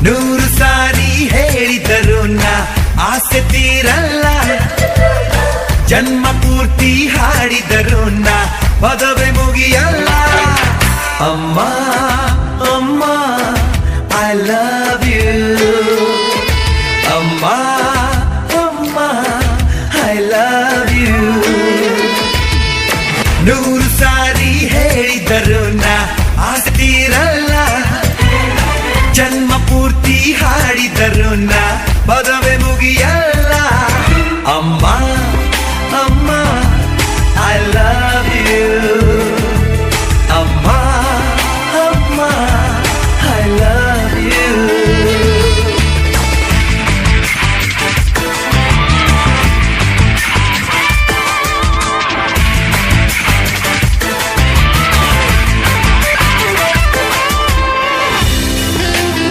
ನೂರು ಸಾರಿ ಹೇಳಿದರು ನಾ ಆಸೆ ತೀರಲ್ಲ, ಜನ್ಮ ಪೂರ್ತಿ ಹಾಡಿದರು ನಾ ಪದವೇ ಮುಗಿಯಲ್ಲ. ಅಮ್ಮ ಅಮ್ಮ ಐ ಲವ್ ಯು, ಅಮ್ಮ ಅಮ್ಮ ಐ ಲವ್ ಯು. ನೂರು ಸಾರಿ ಹೇಳಿದರು ನಾ ಆಸೆ ತೀರಲ್ಲ, ಜನ್ಮ ಪೂರ್ತಿ ಹಾಡಿದರು ನಾ ಪದವೇ ಮುಗಿಯಲ್ಲ. ಅಮ್ಮ